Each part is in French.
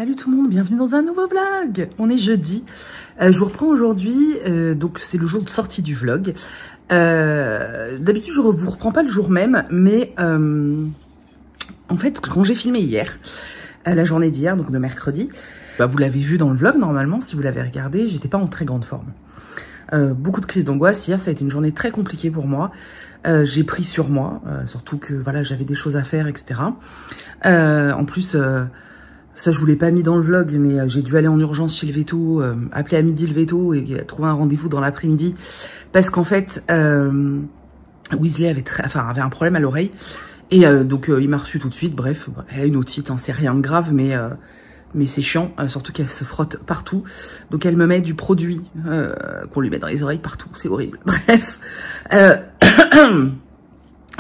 Salut tout le monde, bienvenue dans un nouveau vlog. On est jeudi. Je vous reprends aujourd'hui, donc c'est le jour de sortie du vlog. D'habitude, je vous reprends pas le jour même, mais en fait, quand j'ai filmé hier, la journée d'hier, donc de mercredi, bah, vous l'avez vu dans le vlog normalement, si vous l'avez regardé, j'étais pas en très grande forme. Beaucoup de crises d'angoisse. Hier, ça a été une journée très compliquée pour moi. J'ai pris sur moi, surtout que voilà, j'avais des choses à faire, etc. En plus, ça je vous l'ai pas mis dans le vlog, mais j'ai dû aller en urgence chez le veto, appeler à midi le veto et trouver un rendez-vous dans l'après-midi parce qu'en fait, Weasley avait un problème à l'oreille et donc il m'a reçu tout de suite. Bref, elle a une otite, hein, c'est rien de grave, mais c'est chiant, surtout qu'elle se frotte partout. Donc elle me met du produit qu'on lui met dans les oreilles partout, c'est horrible. Bref,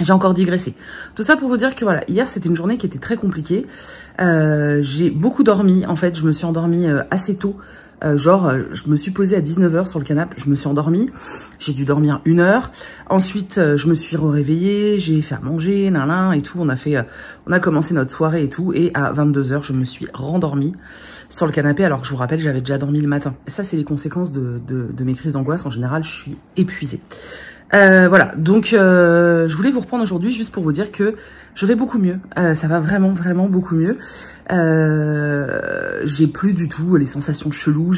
j'ai encore digressé. Tout ça pour vous dire que voilà, hier c'était une journée qui était très compliquée. J'ai beaucoup dormi, en fait je me suis endormie assez tôt. Je me suis posée à 19 h sur le canapé, je me suis endormie, j'ai dû dormir 1 heure. Ensuite, je me suis réveillée, j'ai fait à manger, et tout. On a commencé notre soirée et tout. Et à 22 h, je me suis rendormie sur le canapé, alors que je vous rappelle, j'avais déjà dormi le matin. Et ça, c'est les conséquences de mes crises d'angoisse. En général, je suis épuisée. Voilà, donc je voulais vous reprendre aujourd'hui juste pour vous dire que je vais beaucoup mieux. Ça va vraiment beaucoup mieux. J'ai plus du tout les sensations cheloues,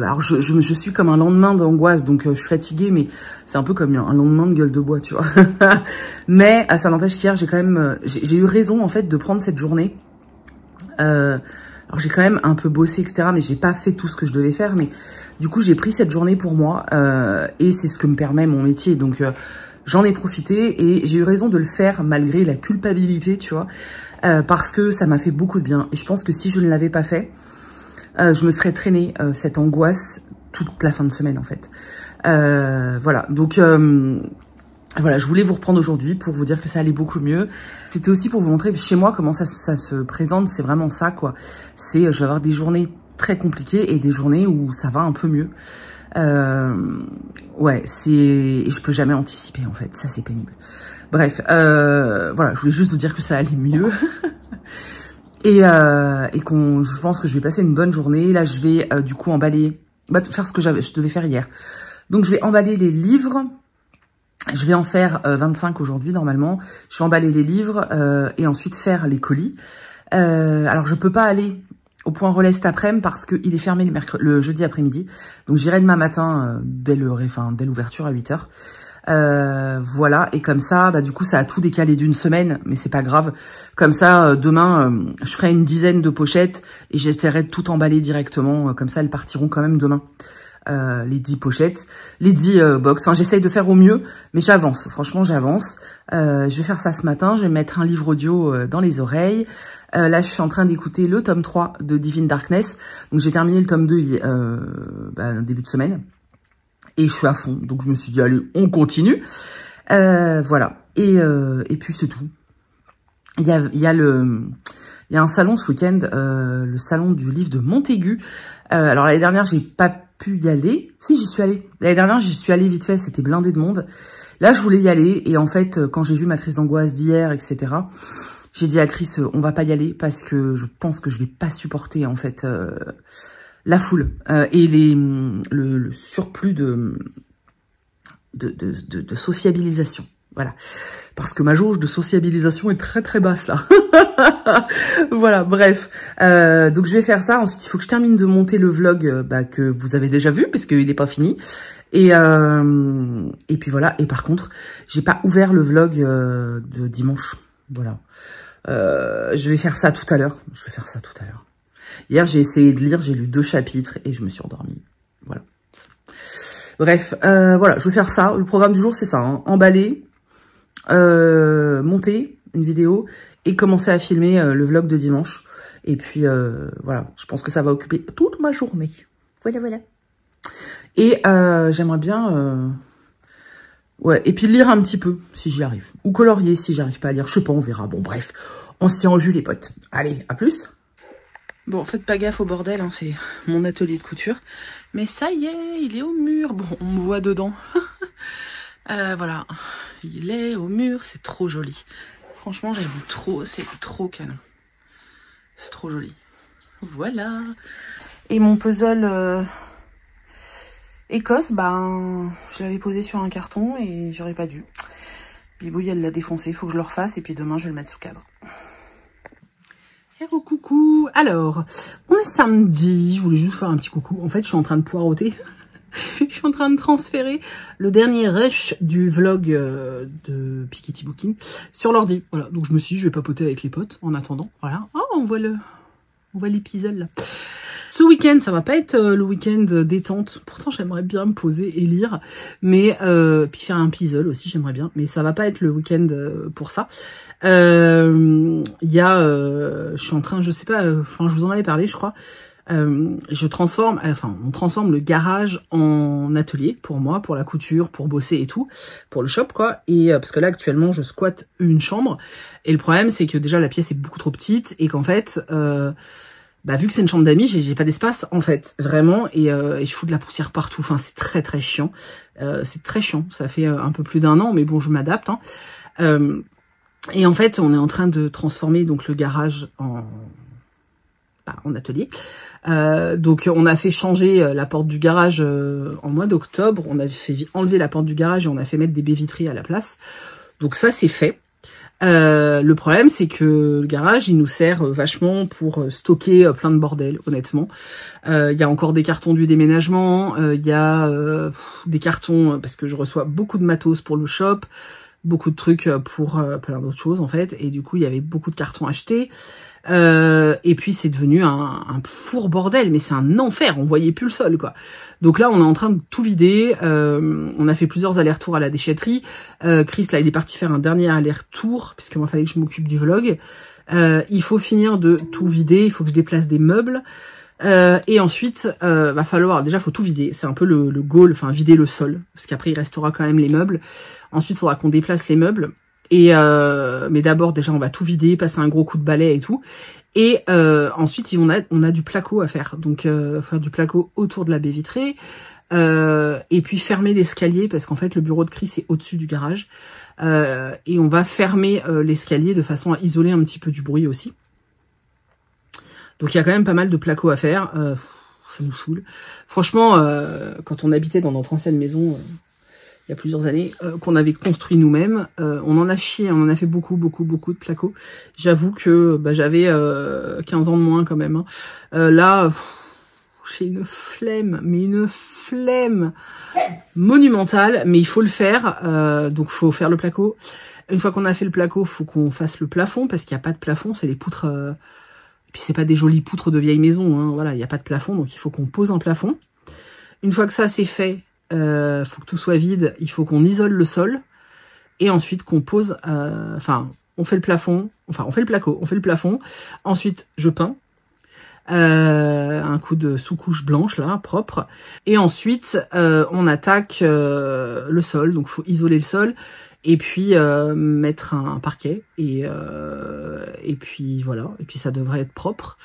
alors je suis comme un lendemain d'angoisse, donc je suis fatiguée, mais c'est un peu comme un lendemain de gueule de bois, tu vois. Mais ça n'empêche qu'hier j'ai quand même j'ai eu raison en fait de prendre cette journée. Alors j'ai quand même un peu bossé, etc., mais j'ai pas fait tout ce que je devais faire, mais du coup j'ai pris cette journée pour moi et c'est ce que me permet mon métier, donc j'en ai profité et j'ai eu raison de le faire malgré la culpabilité, tu vois, parce que ça m'a fait beaucoup de bien. Et je pense que si je ne l'avais pas fait, je me serais traînée cette angoisse toute la fin de semaine en fait. Voilà, donc voilà, je voulais vous reprendre aujourd'hui pour vous dire que ça allait beaucoup mieux. C'était aussi pour vous montrer chez moi comment ça se présente. C'est vraiment ça, quoi. Je vais avoir des journées très compliquées et des journées où ça va un peu mieux. Ouais, et je peux jamais anticiper en fait. Ça, c'est pénible. Bref, voilà, je voulais juste vous dire que ça allait mieux. et je pense que je vais passer une bonne journée. Là, je vais du coup emballer, faire ce que je devais faire hier. Donc, je vais emballer les livres. Je vais en faire 25 aujourd'hui normalement. Je vais emballer les livres et ensuite faire les colis. Alors je peux pas aller au point relais cet après-midi parce qu'il est fermé le jeudi après-midi. Donc j'irai demain matin dès l'ouverture à 8 h. Voilà, et comme ça, du coup ça a tout décalé d'une semaine, mais c'est pas grave. Comme ça, demain, je ferai une dizaine de pochettes et j'essaierai de tout emballer directement. Comme ça, elles partiront quand même demain. Les 10 pochettes, les 10 box. Enfin, j'essaye de faire au mieux, mais j'avance. Franchement, j'avance. Je vais faire ça ce matin. Je vais mettre un livre audio dans les oreilles. Là, je suis en train d'écouter le tome 3 de Divine Darkness. Donc, j'ai terminé le tome 2 début de semaine. Et je suis à fond. Donc, je me suis dit, allez, on continue. Voilà. Et puis, c'est tout. Il y a un salon ce week-end, le salon du livre de Montaigu. Alors, l'année dernière, j'ai pas pu y aller. Si, j'y suis allée. L'année dernière, j'y suis allée vite fait, c'était blindé de monde. Là, je voulais y aller et en fait, quand j'ai vu ma crise d'angoisse d'hier, etc., j'ai dit à Chris, on va pas y aller parce que je pense que je vais pas supporter en fait la foule et le surplus de sociabilisation. Voilà. Parce que ma jauge de sociabilisation est très basse là. Voilà, bref. Donc je vais faire ça. Ensuite, il faut que je termine de monter le vlog que vous avez déjà vu, parce qu'il n'est pas fini. Et puis voilà. Et par contre, j'ai pas ouvert le vlog de dimanche. Voilà. Je vais faire ça tout à l'heure. Hier, j'ai essayé de lire, j'ai lu 2 chapitres et je me suis endormie. Voilà. Bref, voilà, je vais faire ça. Le programme du jour, c'est ça, hein. Emballer, monter une vidéo et commencer à filmer le vlog de dimanche. Et puis, voilà, je pense que ça va occuper toute ma journée. Voilà. Et j'aimerais bien... ouais, et puis lire un petit peu, si j'y arrive. Ou colorier, si j'arrive pas à lire. Je sais pas, on verra. Bon, bref, on se tient en vue, les potes. Allez, à plus. Bon, faites pas gaffe au bordel, hein, c'est mon atelier de couture. Mais ça y est, il est au mur. Bon, on me voit dedans. Voilà, il est au mur, c'est trop joli. Franchement, j'aime trop, c'est trop canon. C'est trop joli. Voilà. Et mon puzzle Écosse, ben, je l'avais posé sur un carton et j'aurais pas dû. Bibouille, elle l'a défoncé, il faut que je le refasse et puis demain, je vais le mettre sous cadre. Hello, coucou. Alors, on est samedi, je voulais juste faire un petit coucou. En fait, je suis en train de poireauter. Je suis en train de transférer le dernier rush du vlog de Piketty Booking sur l'ordi. Voilà, donc je me suis dit, je vais papoter avec les potes en attendant. Voilà. Oh, on voit l'épisode là. Ce week-end, ça va pas être le week-end détente. Pourtant, j'aimerais bien me poser et lire. Mais, puis faire un puzzle aussi, j'aimerais bien. Mais ça va pas être le week-end pour ça. Je suis en train, je sais pas, enfin, je vous en avais parlé, je crois. On transforme le garage en atelier pour moi, pour la couture, pour bosser et tout, pour le shop quoi. Et parce que là actuellement je squatte une chambre et le problème c'est que déjà la pièce est beaucoup trop petite et qu'en fait vu que c'est une chambre d'amis, j'ai pas d'espace en fait vraiment et je fous de la poussière partout. Enfin c'est très très chiant, c'est très chiant. Ça fait un peu plus d'1 an mais bon je m'adapte. Et en fait on est en train de transformer donc le garage en atelier. Donc on a fait changer la porte du garage en mois d'octobre, on a fait enlever la porte du garage et on a fait mettre des baies vitrées à la place. Donc ça c'est fait. Le problème c'est que le garage il nous sert vachement pour stocker plein de bordel honnêtement. Il y a encore des cartons du déménagement, il y a des cartons parce que je reçois beaucoup de matos pour le shop, beaucoup de trucs pour plein d'autres choses en fait, et du coup il y avait beaucoup de cartons achetés. Et puis c'est devenu un four bordel, mais c'est un enfer, on voyait plus le sol quoi. Donc là on est en train de tout vider, on a fait plusieurs allers-retours à la déchetterie. Chris là il est parti faire un dernier aller-retour puisque moi il fallait que je m'occupe du vlog. Il faut finir de tout vider, il faut que je déplace des meubles. Et ensuite, va falloir, déjà faut tout vider, c'est un peu le goal, enfin vider le sol, parce qu'après il restera quand même les meubles. Ensuite il faudra qu'on déplace les meubles. Et mais d'abord déjà on va tout vider, passer un gros coup de balai et tout. Et ensuite on a du placo à faire, donc faire du placo autour de la baie vitrée. Et puis fermer l'escalier parce qu'en fait le bureau de Chris est au-dessus du garage. Et on va fermer l'escalier de façon à isoler un petit peu du bruit aussi. Donc il y a quand même pas mal de placo à faire. Ça nous saoule. Franchement, quand on habitait dans notre ancienne maison il y a plusieurs années, qu'on avait construit nous-mêmes, on en a chié, on en a fait beaucoup de placo. J'avoue que j'avais 15 ans de moins quand même. Là, j'ai une flemme, mais une flemme monumentale, mais il faut le faire. Donc faut faire le placo. Une fois qu'on a fait le placo, faut qu'on fasse le plafond, parce qu'il n'y a pas de plafond, c'est les poutres... Et puis c'est pas des jolies poutres de vieille maison, hein, voilà, il n'y a pas de plafond, donc il faut qu'on pose un plafond. Une fois que ça c'est fait, faut que tout soit vide, il faut qu'on isole le sol et ensuite qu'on pose, on fait le plafond, on fait le placo, on fait le plafond, ensuite je peins un coup de sous-couche blanche là, propre, et ensuite on attaque le sol, donc faut isoler le sol et puis mettre un parquet et puis voilà, et puis ça devrait être propre.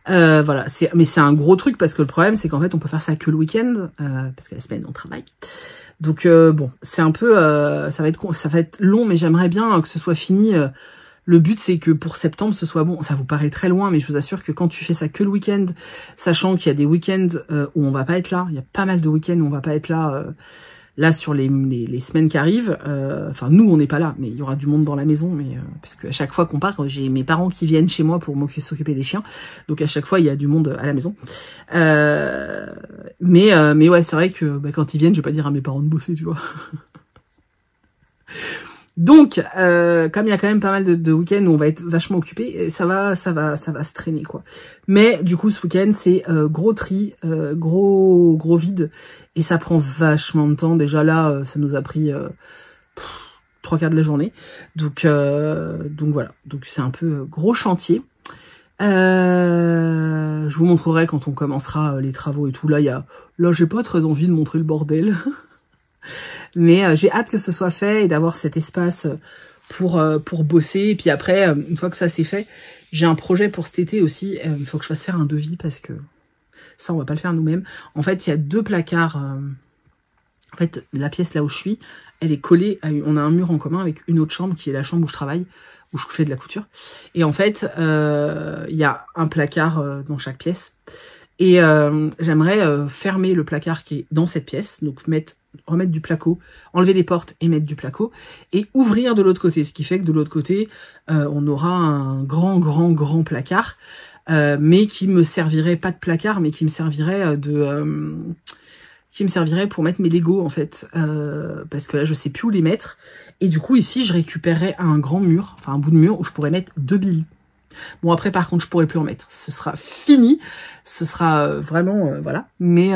Voilà, mais c'est un gros truc parce que le problème c'est qu'en fait on peut faire ça que le week-end parce que la semaine on travaille. Donc bon, c'est un peu ça va être long, mais j'aimerais bien que ce soit fini. Le but c'est que pour septembre ce soit bon. Ça vous paraît très loin, mais je vous assure que quand tu fais ça que le week-end, sachant qu'il y a des week-ends où on va pas être là, il y a pas mal de week-ends où on va pas être là. Là sur les semaines qui arrivent, enfin nous on n'est pas là, mais il y aura du monde dans la maison, mais parce qu'à chaque fois qu'on part, j'ai mes parents qui viennent chez moi pour s'occuper des chiens, donc à chaque fois il y a du monde à la maison. Mais ouais, c'est vrai que quand ils viennent, je vais pas dire à mes parents de bosser, tu vois. Donc comme il y a quand même pas mal de week-ends où on va être vachement occupé, ça va se traîner quoi. Mais du coup ce week-end c'est gros tri, gros vide, et ça prend vachement de temps. Déjà là ça nous a pris 3/4 de la journée, donc voilà, donc c'est un peu gros chantier. Je vous montrerai quand on commencera les travaux et tout. Là j'ai pas très envie de montrer le bordel. Mais j'ai hâte que ce soit fait et d'avoir cet espace pour bosser. Et puis après, une fois que ça c'est fait, j'ai un projet pour cet été aussi. Il faut que je fasse faire un devis parce que ça, on va pas le faire nous-mêmes. En fait, il y a 2 placards. En fait, la pièce là où je suis, elle est collée. On a un mur en commun avec une autre chambre qui est la chambre où je travaille. où je fais de la couture. Et en fait, il y a un placard dans chaque pièce. Et j'aimerais fermer le placard qui est dans cette pièce, donc remettre du placo, enlever les portes et mettre du placo, et ouvrir de l'autre côté, ce qui fait que de l'autre côté, on aura un grand placard, mais qui me servirait pas de placard, mais qui me servirait pour mettre mes Legos en fait, parce que là je sais plus où les mettre, et du coup ici je récupérerais un grand mur, enfin un bout de mur où je pourrais mettre 2 billes. Bon après par contre je pourrais plus en mettre, ce sera fini, ce sera vraiment voilà, mais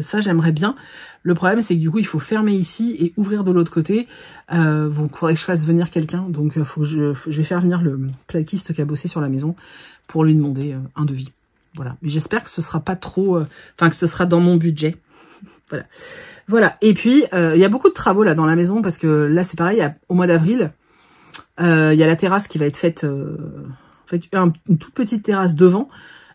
ça j'aimerais bien. Le problème c'est que du coup il faut fermer ici et ouvrir de l'autre côté, donc il faudrait que je fasse venir quelqu'un, donc faut que je vais faire venir le plaquiste qui a bossé sur la maison pour lui demander un devis. Voilà, mais j'espère que ce sera pas trop, que ce sera dans mon budget. Voilà, voilà. Et puis il y a beaucoup de travaux là dans la maison parce que là c'est pareil, au mois d'avril. Il y a la terrasse qui va être faite, en fait une toute petite terrasse devant,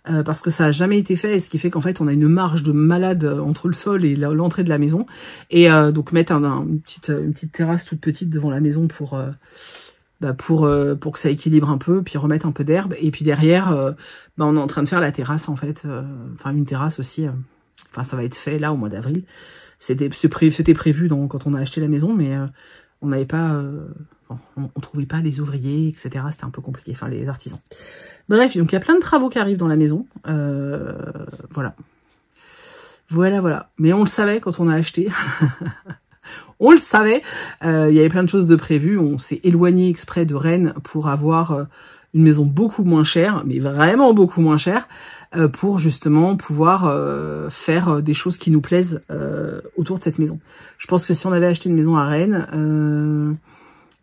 parce que ça a jamais été fait, et ce qui fait qu'en fait on a une marge de malade entre le sol et l'entrée de la maison, et donc mettre une petite terrasse toute petite devant la maison pour que ça équilibre un peu, puis remettre un peu d'herbe, et puis derrière on est en train de faire la terrasse en fait, une terrasse aussi, ça va être fait là au mois d'avril. C'était prévu quand on a acheté la maison, mais on n'avait pas, on trouvait pas les ouvriers, etc. C'était un peu compliqué, les artisans. Bref, donc il y a plein de travaux qui arrivent dans la maison. Voilà. Voilà. Mais on le savait quand on a acheté. On le savait. Il y avait plein de choses de prévues. On s'est éloigné exprès de Rennes pour avoir une maison beaucoup moins chère, mais vraiment beaucoup moins chère, pour justement pouvoir faire des choses qui nous plaisent autour de cette maison. Je pense que si on avait acheté une maison à Rennes,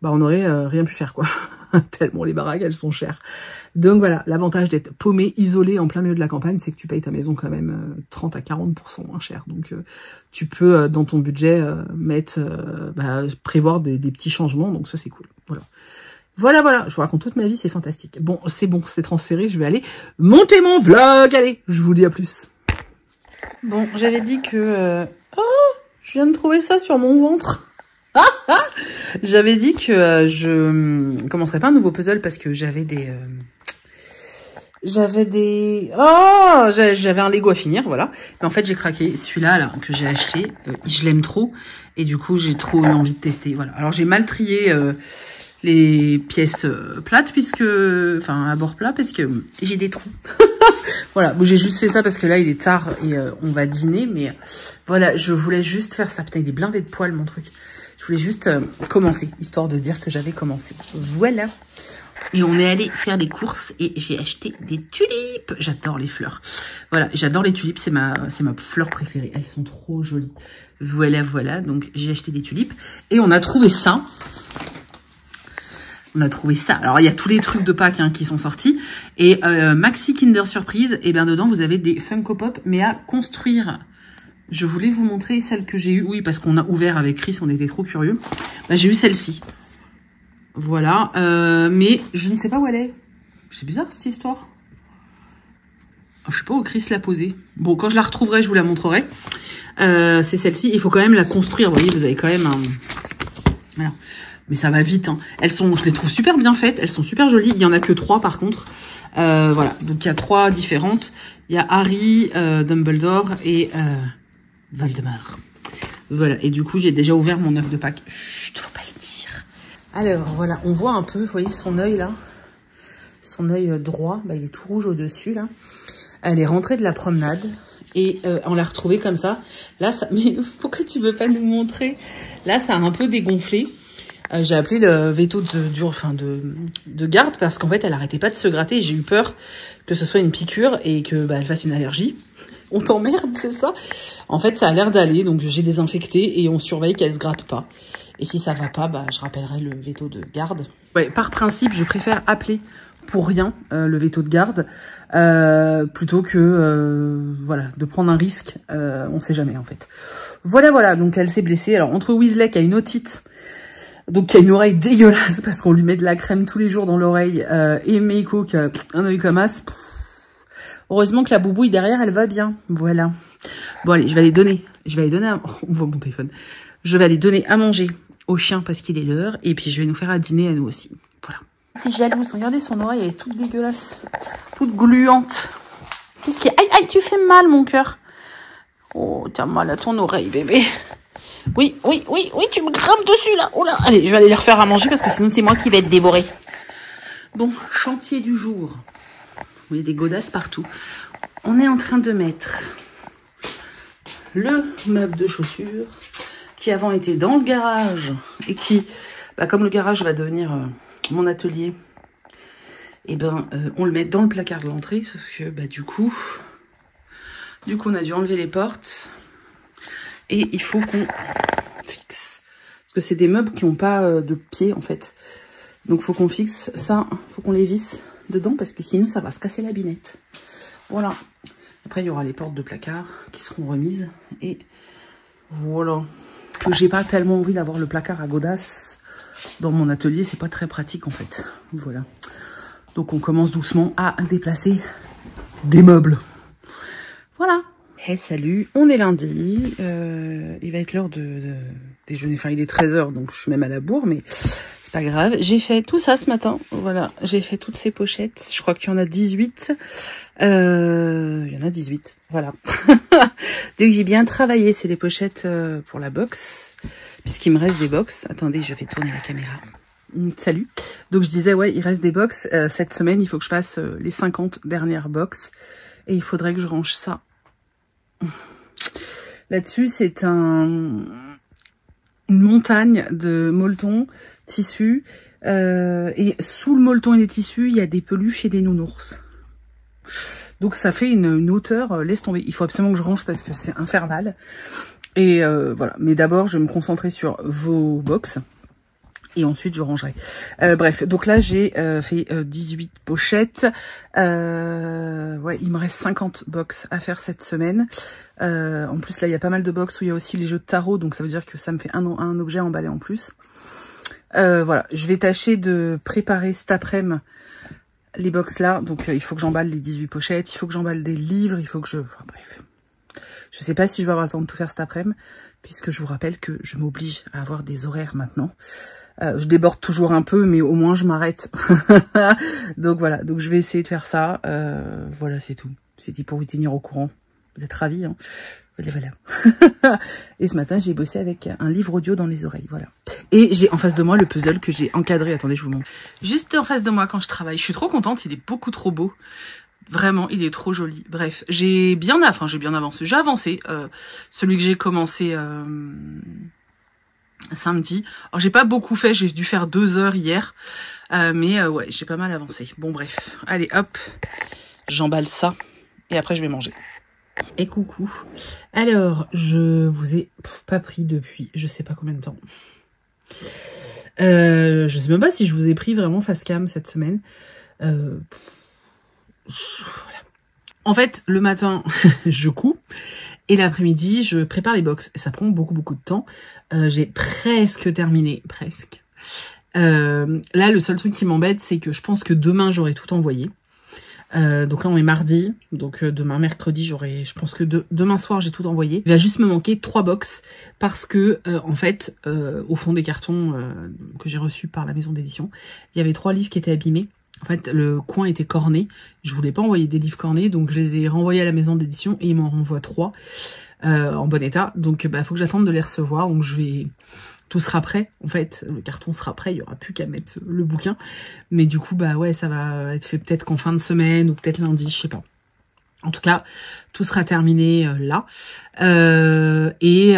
on n'aurait rien pu faire, quoi. Tellement les baraques, elles sont chères. Donc voilà, l'avantage d'être paumé, isolé en plein milieu de la campagne, c'est que tu payes ta maison quand même 30 à 40% moins cher. Donc tu peux, dans ton budget, prévoir des petits changements, donc ça c'est cool. Voilà, je vous raconte toute ma vie, c'est fantastique. Bon, c'est transféré, je vais aller monter mon vlog. Allez, je vous dis à plus. Bon, j'avais dit que... je viens de trouver ça sur mon ventre. J'avais dit que je commencerais pas un nouveau puzzle parce que j'avais un Lego à finir, voilà. Mais en fait, j'ai craqué. Celui-là, là, que j'ai acheté, je l'aime trop. Et du coup, j'ai trop eu envie de tester, voilà. Alors, j'ai mal trié les pièces plates, à bord plat, parce que j'ai des trous. Voilà, bon, j'ai juste fait ça parce que là, il est tard et on va dîner. Mais voilà, je voulais juste faire ça. Putain, il est blindé de poils, mon truc. Je voulais juste commencer, histoire de dire que j'avais commencé. Voilà. Et on est allé faire des courses et j'ai acheté des tulipes. J'adore les fleurs. Voilà, j'adore les tulipes, c'est ma fleur préférée. Elles sont trop jolies. Voilà. Donc j'ai acheté des tulipes et on a trouvé ça. Alors il y a tous les trucs de Pâques qui sont sortis. Et Maxi Kinder Surprise, et bien dedans vous avez des Funko Pop, mais à construire. Je voulais vous montrer celle que j'ai eue. Oui, parce qu'on a ouvert avec Chris, on était trop curieux. J'ai eu celle-ci. Voilà. Mais je ne sais pas où elle est. C'est bizarre cette histoire. Je sais pas où Chris l'a posée. Bon, quand je la retrouverai, je vous la montrerai. C'est celle-ci. Il faut quand même la construire. Vous voyez, vous avez quand même un... Voilà. Mais ça va vite. Je les trouve super bien faites. Elles sont super jolies. Il y en a que 3 par contre. Voilà. Donc il y a 3 différentes. Il y a Harry, Dumbledore et... Voldemort. Voilà, et du coup, j'ai déjà ouvert mon œuf de Pâques. Chut, faut pas le dire. Alors, voilà, on voit un peu, vous voyez son œil, là. Son œil droit, il est tout rouge au-dessus, là. Elle est rentrée de la promenade, et on l'a retrouvée comme ça. Là, ça... Mais pourquoi tu veux pas nous montrer? Là, ça a un peu dégonflé. J'ai appelé le veto de garde, parce qu'en fait, elle arrêtait pas de se gratter, et j'ai eu peur que ce soit une piqûre, et que elle fasse une allergie. On t'emmerde, c'est ça? En fait, ça a l'air d'aller, donc j'ai désinfecté et on surveille qu'elle se gratte pas. Et si ça va pas, je rappellerai le veto de garde. Ouais, par principe, je préfère appeler pour rien le veto de garde plutôt que de prendre un risque. On sait jamais en fait. Voilà. Donc elle s'est blessée. Alors entre Weasley qui a une otite, donc qui a une oreille dégueulasse parce qu'on lui met de la crème tous les jours dans l'oreille, et Meiko qui a un œil comme as. Heureusement que la boubouille derrière, elle va bien. Voilà. Bon, allez, je vais aller donner on voit mon téléphone. Je vais aller donner à manger au chien parce qu'il est l'heure. Et puis, je vais nous faire à dîner à nous aussi. Voilà. T'es jalouse, regardez son oreille, elle est toute dégueulasse. Toute gluante. Qu'est-ce qu'il y a? Aïe, aïe, tu fais mal, mon cœur. Oh, t'as mal à ton oreille, bébé. Oui, oui, oui, oui, tu me grimpes dessus, là. Oh là. Allez, je vais aller les refaire à manger parce que sinon, c'est moi qui vais être dévorée. Bon, chantier du jour. Il y a des godasses partout. On est en train de mettre le meuble de chaussures qui avant était dans le garage et qui, bah, comme le garage va devenir mon atelier, et ben on le met dans le placard de l'entrée, sauf que bah, du coup on a dû enlever les portes et il faut qu'on fixe parce que c'est des meubles qui n'ont pas de pied en fait, donc faut qu'on fixe ça, faut qu'on les visse dedans parce que sinon ça va se casser la binette. Voilà, après il y aura les portes de placard qui seront remises et voilà. Que j'ai pas tellement envie d'avoir le placard à godasses dans mon atelier, c'est pas très pratique en fait. Voilà. Donc on commence doucement à déplacer des meubles. Voilà. Hey, salut, on est lundi. Il va être l'heure de déjeuner. Enfin, il est 13h, donc je suis même à la bourre, mais c'est pas grave. J'ai fait tout ça ce matin. Voilà, j'ai fait toutes ces pochettes. Je crois qu'il y en a 18. Il y en a 18. Voilà. Donc j'ai bien travaillé. C'est les pochettes pour la box. Puisqu'il me reste des box. Attendez, je vais tourner la caméra. Salut. Donc je disais, ouais, il reste des box. Cette semaine, il faut que je fasse les 50 dernières box. Et il faudrait que je range ça. Là-dessus, c'est une montagne de molleton, tissu. Et sous le molleton et les tissus, il y a des peluches et des nounours. Donc ça fait une hauteur, laisse tomber. Il faut absolument que je range parce que c'est infernal. Et voilà. Mais d'abord, je vais me concentrer sur vos box. Et ensuite, je rangerai. Bref, donc là, j'ai fait 18 pochettes. Ouais, il me reste 50 box à faire cette semaine. En plus, là, il y a pas mal de box où il y a aussi les jeux de tarot. Donc, ça veut dire que ça me fait un objet emballé en plus. Voilà, je vais tâcher de préparer cet après-midi les box là. Donc, il faut que j'emballe les 18 pochettes. Il faut que j'emballe des livres. Il faut que je... Enfin, bref. Je sais pas si je vais avoir le temps de tout faire cet après-midi. Puisque je vous rappelle que je m'oblige à avoir des horaires maintenant. Je déborde toujours un peu, mais au moins je m'arrête. Donc voilà, donc je vais essayer de faire ça. Voilà, c'est tout. C'était pour vous tenir au courant. Vous êtes ravis, hein? Voilà. Et ce matin, j'ai bossé avec un livre audio dans les oreilles, voilà. Et j'ai en face de moi le puzzle que j'ai encadré. Attendez, je vous montre. Juste en face de moi quand je travaille. Je suis trop contente, il est beaucoup trop beau. Vraiment, il est trop joli. Bref, j'ai bien avancé. J'ai avancé. Celui que j'ai commencé samedi. Alors, j'ai pas beaucoup fait. J'ai dû faire 2 heures hier. Mais ouais, j'ai pas mal avancé. Bon, bref. Allez, hop. J'emballe ça. Et après, je vais manger. Et coucou. Alors, je vous ai pas pris depuis je sais pas combien de temps. Je sais même pas si je vous ai pris vraiment face cam cette semaine. Voilà. En fait, le matin, je couds. Et l'après-midi, je prépare les box. Ça prend beaucoup de temps. J'ai presque terminé. Presque. Là, le seul truc qui m'embête, c'est que je pense que demain, j'aurai tout envoyé. Donc là, on est mardi. Donc demain, mercredi, je pense que demain soir, j'ai tout envoyé. Il va juste me manquer 3 box. Parce que, en fait, au fond des cartons que j'ai reçus par la maison d'édition, il y avait 3 livres qui étaient abîmés. En fait, le coin était corné. Je voulais pas envoyer des livres cornés, donc je les ai renvoyés à la maison d'édition et ils m'en renvoient 3 en bon état. Donc, bah, faut que j'attende de les recevoir. Donc, tout sera prêt. En fait, le carton sera prêt. Il y aura plus qu'à mettre le bouquin. Mais du coup, bah ouais, ça va être fait peut-être qu'en fin de semaine ou peut-être lundi, je sais pas. En tout cas, tout sera terminé là. Et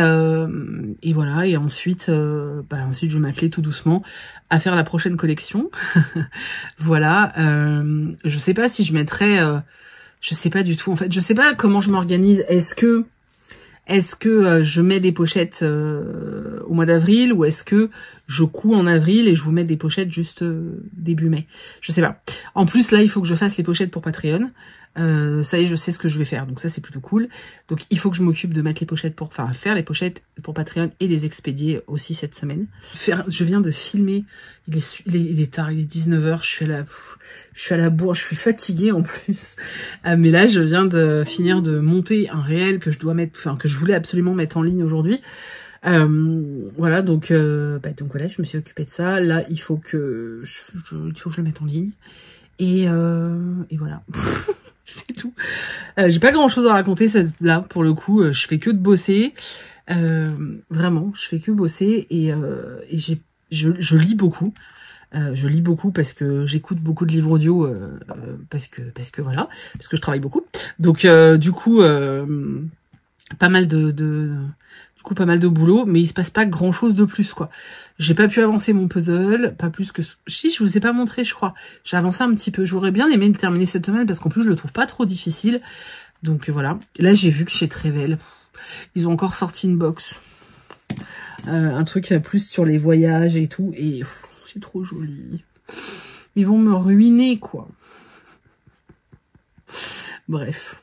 voilà. Et ensuite, ensuite, je vais m'atteler tout doucement à faire la prochaine collection. Voilà. Je sais pas si je mettrai... je sais pas du tout. En fait, je sais pas comment je m'organise. Est-ce que je mets des pochettes au mois d'avril ou est-ce que je couds en avril et je vous mets des pochettes juste début mai? Je sais pas. En plus, là, il faut que je fasse les pochettes pour Patreon. Ça y est, je sais ce que je vais faire, donc ça c'est plutôt cool. Donc il faut que je m'occupe de mettre les pochettes faire les pochettes pour Patreon et les expédier aussi cette semaine. Je viens de filmer, il est tard, il est 19h, je suis à la bourre, je suis fatiguée en plus. Mais là je viens de finir de monter un réel que je dois mettre, que je voulais absolument mettre en ligne aujourd'hui. Voilà, donc voilà, je me suis occupée de ça. Là, il faut que je le mette en ligne. Et voilà. C'est tout. J'ai pas grand chose à raconter là pour le coup. Je fais que de bosser. Vraiment, je fais que bosser et je lis beaucoup. Je lis beaucoup parce que j'écoute beaucoup de livres audio parce que voilà, parce que je travaille beaucoup. Donc du coup pas mal de boulot, mais il se passe pas grand chose de plus quoi. J'ai pas pu avancer mon puzzle, pas plus que si je vous ai pas montré, je crois. J'ai avancé un petit peu. J'aurais bien aimé le terminer cette semaine parce qu'en plus je le trouve pas trop difficile. Donc voilà. Là j'ai vu que chez Trevel, ils ont encore sorti une box, un truc plus sur les voyages et tout, et c'est trop joli. Ils vont me ruiner quoi. Bref,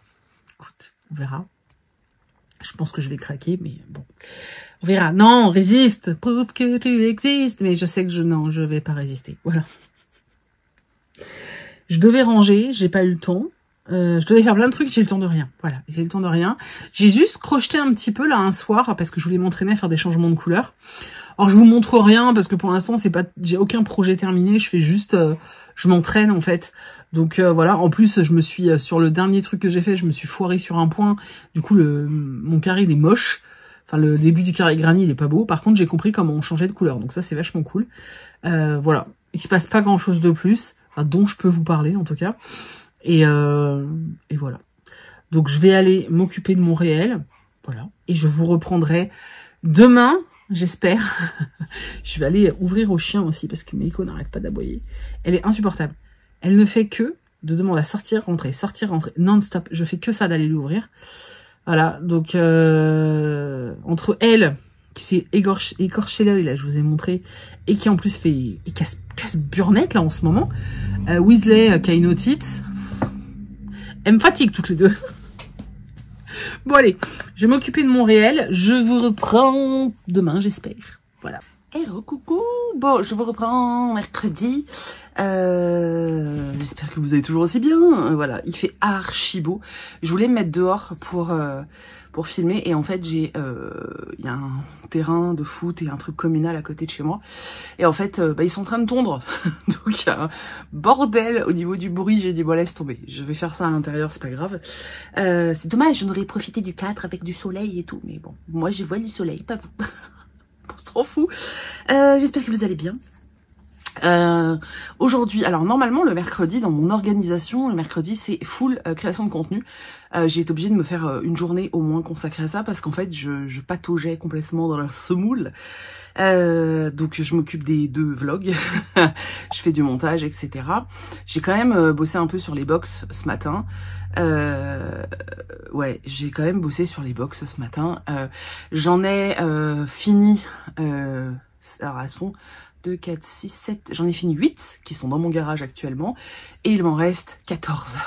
écoute, on verra. Je pense que je vais craquer, mais bon. On verra. Non, résiste. Prouve que tu existes. Mais je sais que je vais pas résister. Voilà. Je devais ranger. J'ai pas eu le temps. Je devais faire plein de trucs. J'ai eu le temps de rien. Voilà. J'ai eu le temps de rien. J'ai juste crocheté un petit peu là un soir parce que je voulais m'entraîner à faire des changements de couleurs. Alors je vous montre rien parce que pour l'instant j'ai aucun projet terminé. Je fais juste, je m'entraîne en fait. Donc voilà, en plus je me suis sur le dernier truc que j'ai fait, je me suis foiré sur un point. Du coup mon carré il est moche. Enfin le début du carré granit il est pas beau. Par contre j'ai compris comment on changeait de couleur. Donc ça c'est vachement cool. Voilà, il se passe pas grand chose de plus, enfin, dont je peux vous parler en tout cas. Et voilà. Donc je vais aller m'occuper de mon réel. Voilà. Et je vous reprendrai demain. J'espère. Je vais aller ouvrir au chien aussi parce que Meiko n'arrête pas d'aboyer. Elle est insupportable. Elle ne fait que de demander à sortir, rentrer, non-stop. Je fais que ça d'aller l'ouvrir. Voilà, donc entre elle, qui s'est écorché l'œil, là, je vous ai montré, et qui en plus casse burnette, là, en ce moment, Weasley, qui a une otite, elle me fatigue toutes les deux. Bon, allez, je vais m'occuper de mon réel. Je vous reprends demain, j'espère. Voilà. Hello, coucou. Bon, je vous reprends mercredi. J'espère que vous allez toujours aussi bien. Voilà, il fait archi beau. Je voulais me mettre dehors pour filmer. Et en fait, il y a un terrain de foot et un truc communal à côté de chez moi. Et en fait, ils sont en train de tondre. Donc, il y a un bordel au niveau du bruit. J'ai dit, bon, laisse tomber. Je vais faire ça à l'intérieur, c'est pas grave. C'est dommage, j'en aurais profité du 4 avec du soleil et tout. Mais bon, moi, je vois du soleil, pas vous. On s'en fout. J'espère que vous allez bien. Aujourd'hui, alors normalement le mercredi dans mon organisation, le mercredi c'est full création de contenu. J'ai été obligée de me faire une journée au moins consacrée à ça parce qu'en fait je pataugeais complètement dans la semoule. Donc je m'occupe des 2 vlogs, je fais du montage, etc. J'ai quand même bossé un peu sur les box ce matin. Ouais, j'ai quand même bossé sur les box ce matin. J'en ai fini, alors elles sont 2, 4, 6, 7, j'en ai fini 8 qui sont dans mon garage actuellement et il m'en reste 14.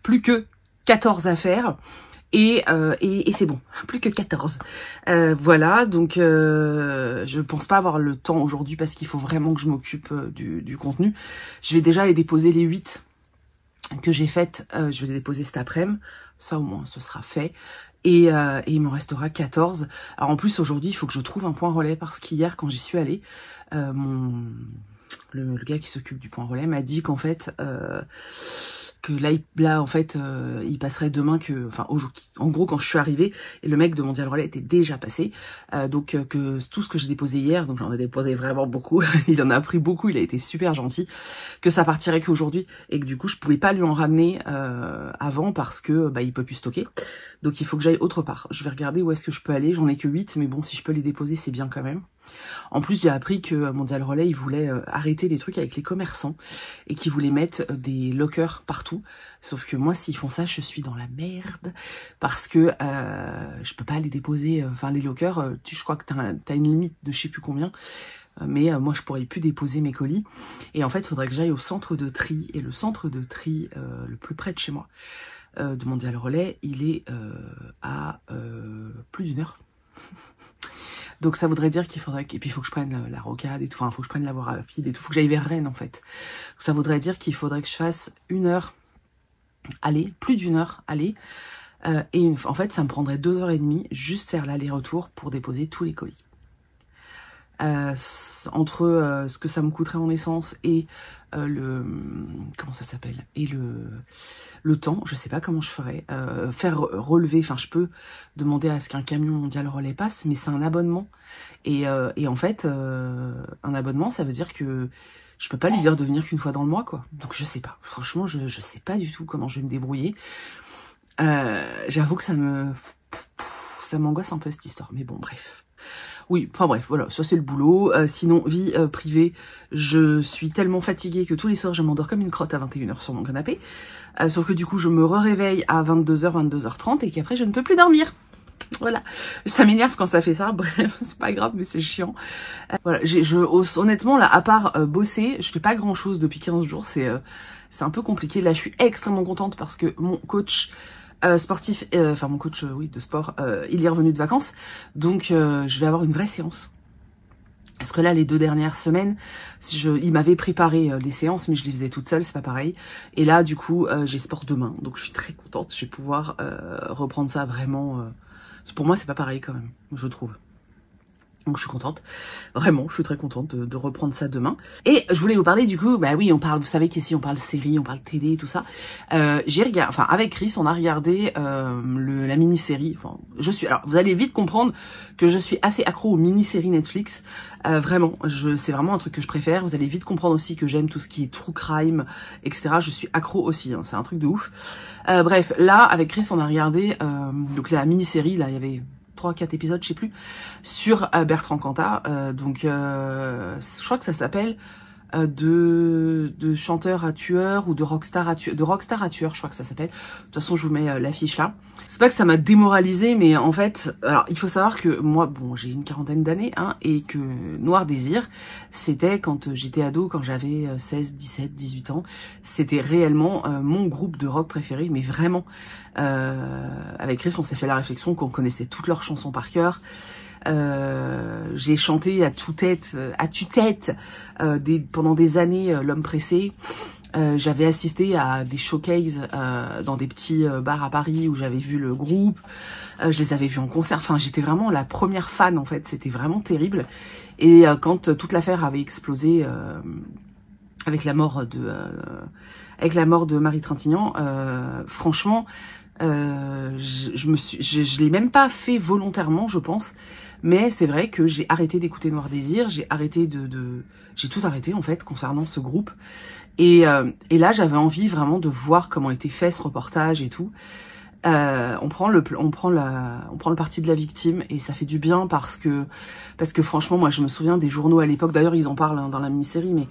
Plus que 14 à faire et c'est bon, plus que 14. Voilà, donc je pense pas avoir le temps aujourd'hui parce qu'il faut vraiment que je m'occupe du contenu. Je vais déjà aller déposer les 8 que j'ai faites, je vais les déposer cet après-midi, ça au moins ce sera fait. Et il m'en restera 14. Alors en plus aujourd'hui il faut que je trouve un point relais parce qu'hier quand j'y suis allée, le gars qui s'occupe du point relais m'a dit qu'en fait que là en fait il passerait demain enfin aujourd'hui. En gros quand je suis arrivée et le mec de Mondial Relais était déjà passé, donc que tout ce que j'ai déposé hier, donc j'en ai déposé vraiment beaucoup, il en a pris beaucoup, il a été super gentil, que ça partirait qu'aujourd'hui et que du coup je pouvais pas lui en ramener avant parce que il peut plus stocker. Donc il faut que j'aille autre part. Je vais regarder où est-ce que je peux aller. J'en ai que 8, mais bon, si je peux les déposer, c'est bien quand même. En plus, j'ai appris que Mondial Relais, ils voulaient arrêter les trucs avec les commerçants et qu'ils voulaient mettre des lockers partout. Sauf que moi, s'ils font ça, je suis dans la merde parce que je peux pas les déposer. Enfin, les lockers, je crois que t'as une limite de je sais plus combien. Mais moi, je pourrais plus déposer mes colis. Et en fait, il faudrait que j'aille au centre de tri. Et le centre de tri le plus près de chez moi, de Mondial Relais, il est à plus d'1 heure. Donc ça voudrait dire qu'il faudrait et puis il faut que je prenne la rocade et tout, enfin il faut que je prenne la voie rapide et tout, il faut que j'aille vers Rennes en fait. Donc, ça voudrait dire qu'il faudrait que je fasse 1 heure aller, plus d'1 heure aller, En fait, ça me prendrait 2h30 juste faire l'aller-retour pour déposer tous les colis. Entre ce que ça me coûterait en essence et comment ça s'appelle, et le temps, je sais pas comment je ferais. Faire relever, enfin je peux demander à ce qu'un camion mondial relais passe, mais c'est un abonnement. Et en fait, un abonnement, ça veut dire que je peux pas lui dire de venir qu'une fois dans le mois, quoi. Donc je sais pas. Franchement, je sais pas du tout comment je vais me débrouiller. J'avoue que ça m'angoisse un peu cette histoire, mais bon, bref. Oui, enfin bref, voilà, ça c'est le boulot. Sinon, vie privée, je suis tellement fatiguée que tous les soirs, je m'endors comme une crotte à 21h sur mon canapé. Sauf que du coup, je me réveille à 22h, 22h30 et qu'après, je ne peux plus dormir. Voilà, ça m'énerve quand ça fait ça, bref, c'est pas grave, mais c'est chiant. Voilà, honnêtement, là, à part bosser, je fais pas grand-chose depuis 15 jours, c'est un peu compliqué. Là, je suis extrêmement contente parce que mon coach... sportif, enfin mon coach oui, de sport, il est revenu de vacances, donc je vais avoir une vraie séance. Parce que là, les 2 dernières semaines, il m'avait préparé les séances, mais je les faisais toute seule, c'est pas pareil. Et là, du coup, j'ai sport demain, donc je suis très contente, je vais pouvoir reprendre ça vraiment. Pour moi, c'est pas pareil quand même, je trouve. Donc je suis contente, vraiment, je suis très contente de reprendre ça demain. Et je voulais vous parler du coup, bah oui, on parle, vous savez qu'ici on parle série, on parle télé, tout ça. J'ai regardé, enfin avec Chris, on a regardé la mini-série. Enfin, alors vous allez vite comprendre que je suis assez accro aux mini-séries Netflix. Vraiment, c'est vraiment un truc que je préfère. Vous allez vite comprendre aussi que j'aime tout ce qui est true crime, etc. Je suis accro aussi, hein, c'est un truc de ouf. Bref, là avec Chris, on a regardé donc la mini-série. Là, il y avait 3-4 épisodes, je sais plus, sur Bertrand Cantat. Je crois que ça s'appelle de chanteur à tueur ou de rockstar à tueur, je crois que ça s'appelle. De toute façon, je vous mets l'affiche là. C'est pas que ça m'a démoralisé, mais en fait, alors il faut savoir que moi, bon, j'ai une 40aine d'années, hein, et que Noir Désir, c'était quand j'étais ado, quand j'avais 16, 17, 18 ans, c'était réellement mon groupe de rock préféré, mais vraiment. Avec Chris, on s'est fait la réflexion qu'on connaissait toutes leurs chansons par cœur. J'ai chanté à tue-tête, pendant des années L'Homme Pressé. J'avais assisté à des showcases dans des petits bars à Paris où j'avais vu le groupe. Je les avais vus en concert. Enfin, j'étais vraiment la première fan en fait. C'était vraiment terrible. Et quand toute l'affaire avait explosé avec la mort de Marie Trintignant, franchement, je l'ai même pas fait volontairement, je pense. Mais c'est vrai que j'ai arrêté d'écouter Noir Désir, j'ai tout arrêté en fait concernant ce groupe. Et là, j'avais envie vraiment de voir comment était fait ce reportage et tout. On prend le parti de la victime et ça fait du bien parce que franchement, moi, je me souviens des journaux à l'époque. D'ailleurs, ils en parlent hein, dans la mini-série, mais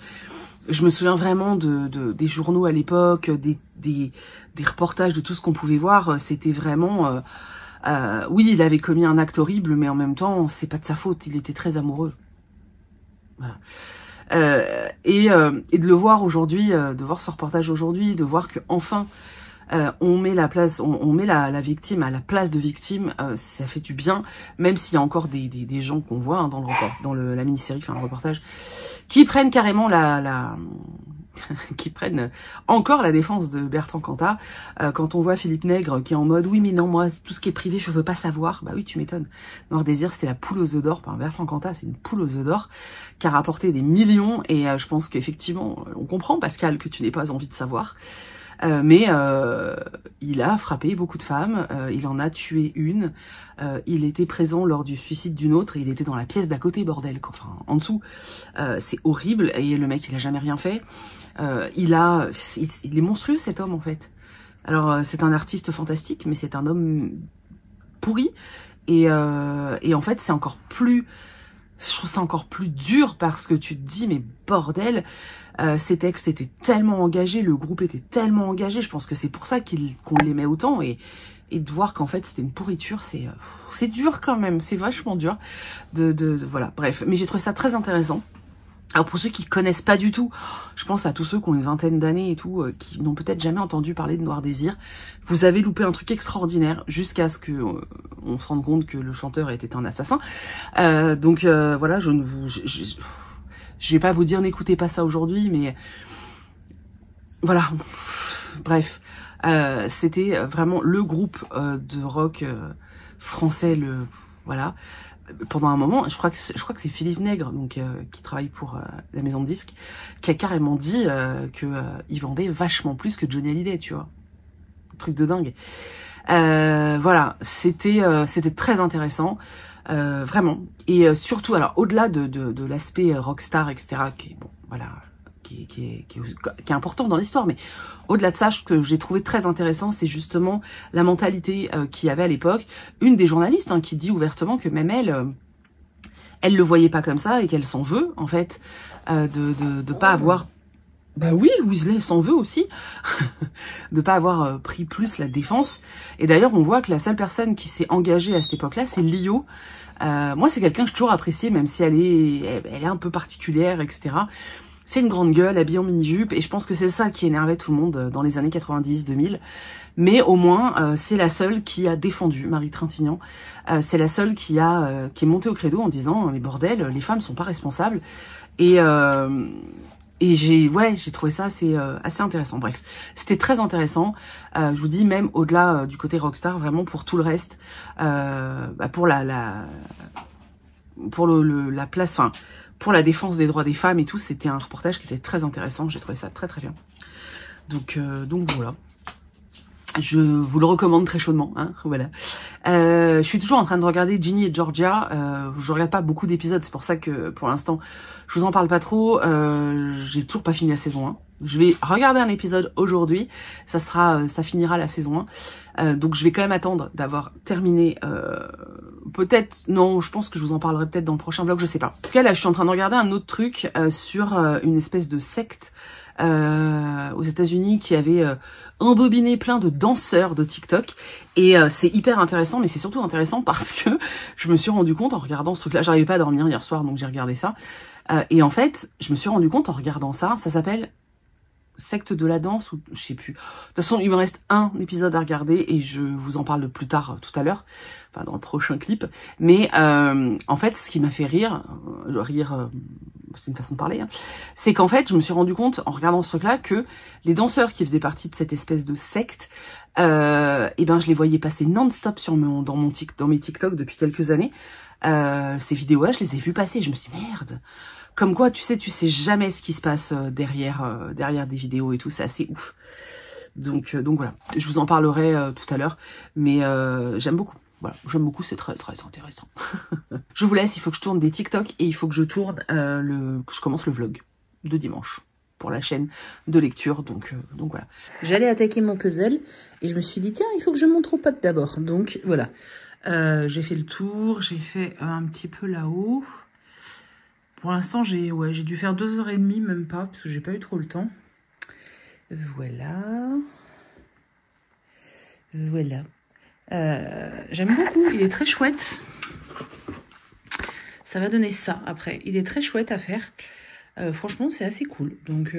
je me souviens vraiment des journaux à l'époque, des reportages de tout ce qu'on pouvait voir. C'était vraiment, oui, il avait commis un acte horrible, mais en même temps, c'est pas de sa faute. Il était très amoureux. Voilà. Et de le voir aujourd'hui, de voir ce reportage aujourd'hui, de voir que enfin on met la victime à la place de victime, ça fait du bien, même s'il y a encore des gens qu'on voit hein, dans la mini-série, enfin le reportage, qui prennent carrément qui prennent encore la défense de Bertrand Cantat. Quand on voit Philippe Nègre qui est en mode oui mais non, moi tout ce qui est privé je veux pas savoir, bah oui tu m'étonnes. Noir Désir c'était la poule aux œufs d'or, enfin, Bertrand Cantat c'est une poule aux œufs d'or qui a rapporté des millions et je pense qu'effectivement on comprend Pascal que tu n'aies pas envie de savoir. Mais il a frappé beaucoup de femmes, il en a tué une, il était présent lors du suicide d'une autre, et il était dans la pièce d'à côté, bordel, enfin en dessous, c'est horrible, et le mec il a jamais rien fait, il est monstrueux cet homme en fait. Alors c'est un artiste fantastique, mais c'est un homme pourri, et en fait c'est encore plus... Je trouve ça encore plus dur parce que tu te dis, mais bordel, ces textes étaient tellement engagés, le groupe était tellement engagé, je pense que c'est pour ça qu'on l'aimait autant, et de voir qu'en fait c'était une pourriture, c'est dur quand même, c'est vachement dur, voilà, bref, mais j'ai trouvé ça très intéressant. Alors pour ceux qui connaissent pas du tout, je pense à tous ceux qui ont une vingtaine d'années et tout, qui n'ont peut-être jamais entendu parler de Noir Désir. Vous avez loupé un truc extraordinaire jusqu'à ce que on se rende compte que le chanteur était un assassin. Donc voilà, je vais pas vous dire n'écoutez pas ça aujourd'hui, mais voilà, bref. C'était vraiment le groupe de rock français, voilà. Pendant un moment, je crois que c'est Philippe Nègre, donc qui travaille pour la maison de disques, qui a carrément dit que il vendait vachement plus que Johnny Hallyday, tu vois. Truc de dingue. Voilà, c'était très intéressant, vraiment. Et surtout, alors au-delà de l'aspect rockstar, etc., qui est bon, voilà, qui est important dans l'histoire, mais au-delà de ça, ce que j'ai trouvé très intéressant, c'est justement la mentalité qu'il y avait à l'époque. Une des journalistes qui dit ouvertement que même elle le voyait pas comme ça et qu'elle s'en veut, en fait, de pas avoir... Bah oui, Weasley s'en veut aussi, de pas avoir pris plus la défense. Et d'ailleurs, on voit que la seule personne qui s'est engagée à cette époque-là, c'est Lio. Moi, c'est quelqu'un que j'ai toujours apprécié, même si elle est un peu particulière, etc. C'est une grande gueule, habillée en mini-jupe, et je pense que c'est ça qui énervait tout le monde dans les années 90-2000. Mais au moins, c'est la seule qui a défendu Marie Trintignant. C'est la seule qui est montée au credo en disant « Mais bordel, les femmes sont pas responsables. » Et j'ai trouvé ça assez intéressant. Bref, c'était très intéressant. Je vous dis, même au-delà du côté rockstar, vraiment pour tout le reste, pour la place, enfin, pour la défense des droits des femmes et tout, c'était un reportage qui était très intéressant. J'ai trouvé ça très très bien. Donc voilà. Je vous le recommande très chaudement, voilà. Je suis toujours en train de regarder Ginny et Georgia. Je regarde pas beaucoup d'épisodes, c'est pour ça que pour l'instant je vous en parle pas trop. J'ai toujours pas fini la saison 1. Je vais regarder un épisode aujourd'hui. Ça finira la saison 1. Donc je vais quand même attendre d'avoir terminé. Peut-être, non, je pense que je vous en parlerai peut-être dans le prochain vlog, je sais pas. En tout cas, là, je suis en train de regarder un autre truc sur une espèce de secte aux États-Unis qui avait embobiné plein de danseurs de TikTok, et c'est hyper intéressant, mais c'est surtout intéressant parce que je me suis rendu compte en regardant ce truc-là, j'arrivais pas à dormir hier soir, donc j'ai regardé ça, et en fait, je me suis rendu compte en regardant ça, ça s'appelle secte de la danse, ou je sais plus. De toute façon, il me reste un épisode à regarder et je vous en parle plus tard tout à l'heure, enfin dans le prochain clip. Mais en fait, ce qui m'a fait rire, c'est une façon de parler, c'est qu'en fait, je me suis rendu compte en regardant ce truc-là que les danseurs qui faisaient partie de cette espèce de secte, et ben je les voyais passer non-stop dans mes TikTok depuis quelques années. Ces vidéos-là, je les ai vues passer. Je me suis dit merde. Comme quoi, tu sais jamais ce qui se passe derrière des vidéos et tout, c'est assez ouf. Donc voilà, je vous en parlerai tout à l'heure, mais j'aime beaucoup. Voilà, j'aime beaucoup, c'est très très intéressant. Je vous laisse, il faut que je tourne des TikTok et il faut que je tourne que je commence le vlog de dimanche pour la chaîne de lecture. Donc voilà. J'allais attaquer mon puzzle et je me suis dit tiens, il faut que je montre aux potes d'abord. Donc voilà, j'ai fait le tour, j'ai fait un petit peu là-haut. Pour l'instant, j'ai dû faire 2h30, même pas, parce que j'ai pas eu trop le temps. Voilà. Voilà. J'aime beaucoup, il est très chouette. Ça va donner ça après. Il est très chouette à faire. Franchement, c'est assez cool. Donc,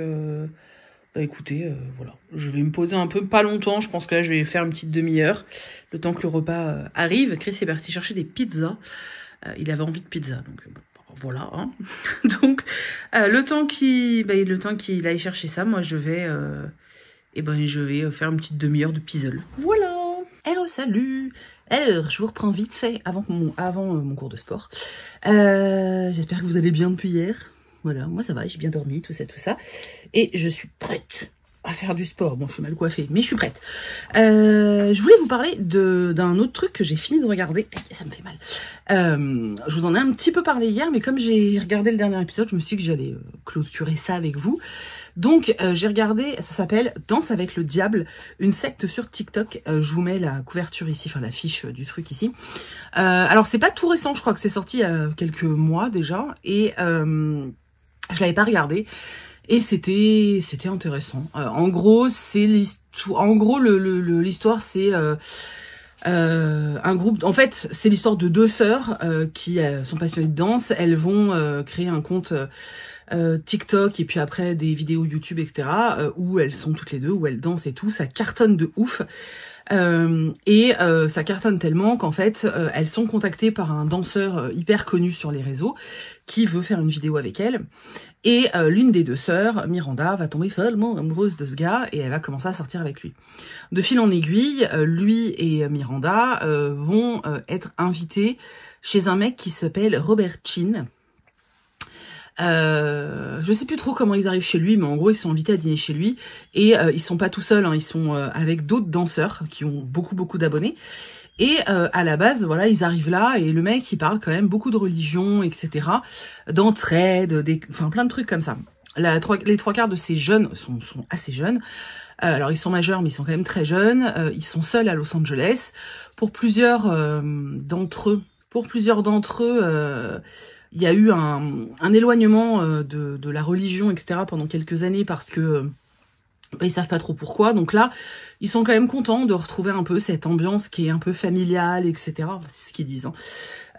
bah écoutez, voilà. Je vais me poser un peu, pas longtemps. Je pense que là, je vais faire une petite demi-heure. Le temps que le repas arrive. Chris est parti chercher des pizzas. Il avait envie de pizza, donc bon. Voilà, donc le temps qu'il aille chercher ça, moi je vais faire une petite demi-heure de puzzle. Voilà. Hello, salut. Alors, je vous reprends vite fait avant mon cours de sport. J'espère que vous allez bien depuis hier. Voilà, moi ça va, j'ai bien dormi, tout ça. Et je suis prête à faire du sport. Bon, je suis mal coiffée, mais je suis prête. Je voulais vous parler d'un autre truc que j'ai fini de regarder. Ça me fait mal. Je vous en ai un petit peu parlé hier, mais comme j'ai regardé le dernier épisode, je me suis dit que j'allais clôturer ça avec vous. Donc, j'ai regardé, ça s'appelle Danse avec le diable, une secte sur TikTok. Je vous mets la couverture ici, enfin l'affiche du truc ici. Alors, c'est pas tout récent, je crois que c'est sorti il y a quelques mois déjà, et je l'avais pas regardé. Et c'était intéressant. En gros, c'est l'histoire. En gros, l'histoire, c'est un groupe. En fait, c'est l'histoire de deux sœurs qui sont passionnées de danse. Elles vont créer un compte TikTok et puis après des vidéos YouTube, etc. Où elles sont toutes les deux, où elles dansent et tout. Ça cartonne de ouf. Ça cartonne tellement qu'en fait, elles sont contactées par un danseur hyper connu sur les réseaux qui veut faire une vidéo avec elles. Et l'une des deux sœurs, Miranda, va tomber follement amoureuse de ce gars et elle va commencer à sortir avec lui. De fil en aiguille, lui et Miranda vont être invités chez un mec qui s'appelle Robert Chin. Je sais plus trop comment ils arrivent chez lui, mais en gros ils sont invités à dîner chez lui et ils sont pas tout seuls, hein, ils sont avec d'autres danseurs qui ont beaucoup d'abonnés. Et à la base, voilà, ils arrivent là et le mec il parle quand même beaucoup de religion, etc., d'entraide, enfin plein de trucs comme ça. Les trois quarts de ces jeunes sont assez jeunes. Alors ils sont majeurs mais ils sont quand même très jeunes. Ils sont seuls à Los Angeles. Pour plusieurs d'entre eux, il y a eu un éloignement de la religion, etc. pendant quelques années parce que ils savent pas trop pourquoi. Donc là, ils sont quand même contents de retrouver un peu cette ambiance qui est un peu familiale, etc. C'est ce qu'ils disent.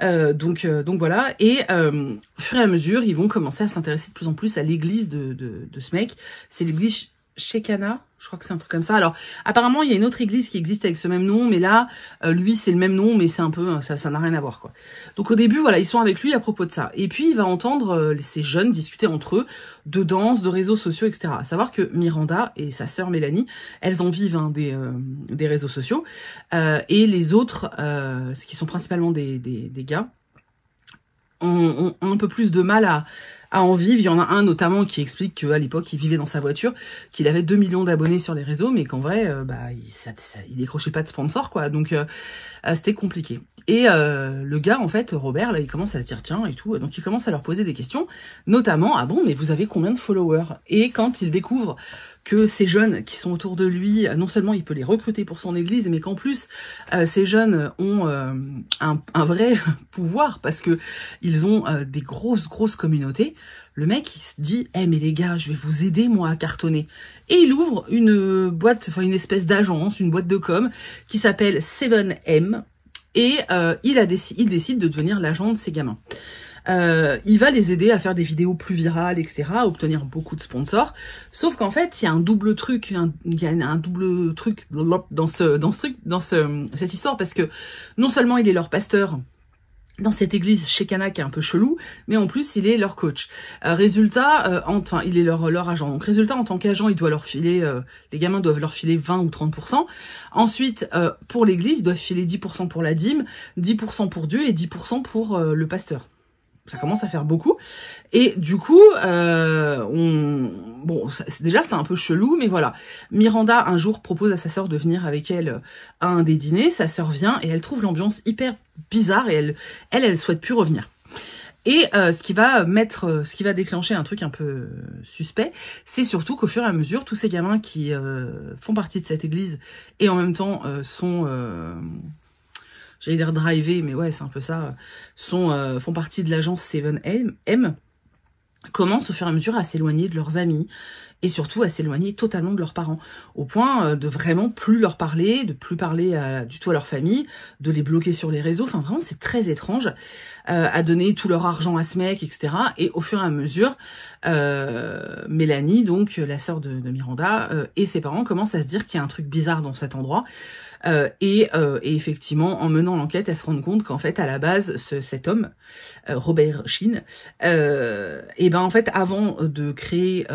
Hein. Donc voilà. Et au fur et à mesure, ils vont commencer à s'intéresser de plus en plus à l'église de ce mec. C'est l'église Shekinah. Je crois que c'est un truc comme ça. Alors, apparemment, il y a une autre église qui existe avec ce même nom, mais là, lui, c'est le même nom, mais c'est un peu, ça n'a rien à voir, quoi. Donc, au début, voilà, ils sont avec lui à propos de ça. Et puis, il va entendre ces jeunes discuter entre eux de danse, de réseaux sociaux, etc. À savoir que Miranda et sa sœur Mélanie, elles en vivent hein, des réseaux sociaux. Et les autres, ce qui sont principalement des gars, ont un peu plus de mal à en vivre. Il y en a un notamment qui explique qu'à l'époque, il vivait dans sa voiture, qu'il avait 2 millions d'abonnés sur les réseaux, mais qu'en vrai, il décrochait pas de sponsor, quoi. Donc, c'était compliqué. Et le gars, en fait, Robert, là, il commence à se dire, tiens, et tout. Donc, il commence à leur poser des questions, notamment, ah bon, mais vous avez combien de followers? Et quand il découvre que ces jeunes qui sont autour de lui, non seulement il peut les recruter pour son église, mais qu'en plus, ces jeunes ont un vrai pouvoir parce que ils ont des grosses communautés. Le mec, il se dit, mais les gars, je vais vous aider, moi, à cartonner. Et il ouvre une boîte, enfin, une espèce d'agence, une boîte de com qui s'appelle 7M. Et il décide de devenir l'agent de ces gamins. Il va les aider à faire des vidéos plus virales, etc., à obtenir beaucoup de sponsors. Sauf qu'en fait, il y a un double truc, il y a un double truc dans cette histoire, parce que non seulement il est leur pasteur dans cette église Shekinah qui est un peu chelou, mais en plus il est leur coach. Résultat, enfin il est leur agent. Donc résultat, en tant qu'agent, il doit leur filer, les gamins doivent leur filer 20 ou 30%. Ensuite, pour l'église, ils doivent filer 10% pour la dîme, 10% pour Dieu et 10% pour le pasteur. Ça commence à faire beaucoup. Et du coup, bon, déjà c'est un peu chelou, mais voilà. Miranda, un jour, propose à sa sœur de venir avec elle à un des dîners. Sa sœur vient et elle trouve l'ambiance hyper bizarre et elle souhaite plus revenir. Et ce qui va déclencher un truc un peu suspect, c'est surtout qu'au fur et à mesure, tous ces gamins qui font partie de cette église et en même temps sont... j'allais dire driver, mais ouais, c'est un peu ça, font partie de l'agence 7M, commencent au fur et à mesure à s'éloigner de leurs amis, et surtout à s'éloigner totalement de leurs parents, au point de vraiment plus leur parler, de plus parler du tout à leur famille, de les bloquer sur les réseaux, enfin vraiment c'est très étrange, à donner tout leur argent à ce mec, etc. Et au fur et à mesure, Mélanie, donc la sœur de Miranda, et ses parents commencent à se dire qu'il y a un truc bizarre dans cet endroit, et effectivement, en menant l'enquête, elles se rendent compte qu'en fait, à la base, cet homme, Robert Chin, et ben en fait, avant de créer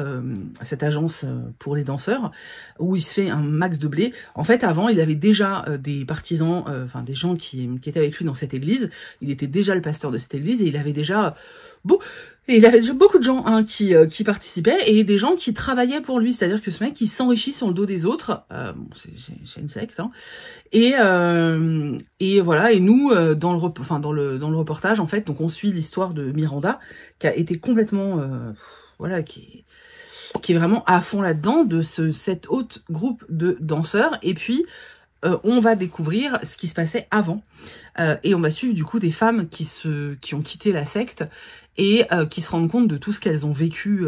cette agence pour les danseurs, où il se fait un max de blé, en fait, avant, il avait déjà des partisans, enfin des gens qui étaient avec lui dans cette église. Il était déjà le pasteur de cette église et il avait déjà beaucoup de gens hein, qui participaient et des gens qui travaillaient pour lui, c'est-à-dire que ce mec il s'enrichit sur le dos des autres. Bon, c'est une secte. Hein. Et voilà. Et nous, dans le reportage, en fait, donc on suit l'histoire de Miranda qui a été complètement, voilà, qui est vraiment à fond là-dedans de cet autre groupe de danseurs. Et puis on va découvrir ce qui se passait avant. Et on va suivre du coup des femmes qui ont quitté la secte et qui se rendent compte de tout ce qu'elles ont vécu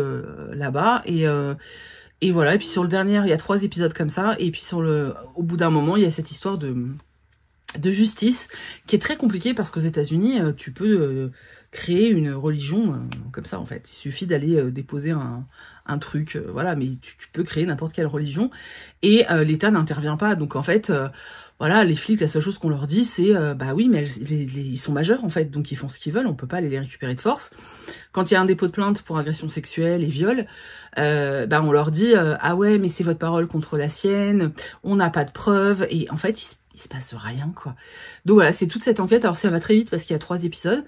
là-bas. Et voilà, et puis sur le dernier, il y a 3 épisodes comme ça, et puis au bout d'un moment, il y a cette histoire justice qui est très compliqué parce qu'aux États-Unis, tu peux créer une religion comme ça en fait. Il suffit d'aller déposer un truc, voilà, mais tu peux créer n'importe quelle religion et l'État n'intervient pas. Donc en fait, voilà, les flics, la seule chose qu'on leur dit, c'est bah oui, mais ils sont majeurs en fait, donc ils font ce qu'ils veulent, on peut pas aller les récupérer de force. Quand il y a un dépôt de plainte pour agression sexuelle et viol, bah on leur dit ah ouais, mais c'est votre parole contre la sienne, on n'a pas de preuves, et en fait il se passe rien quoi. Donc voilà, c'est toute cette enquête. Alors ça va très vite parce qu'il y a 3 épisodes.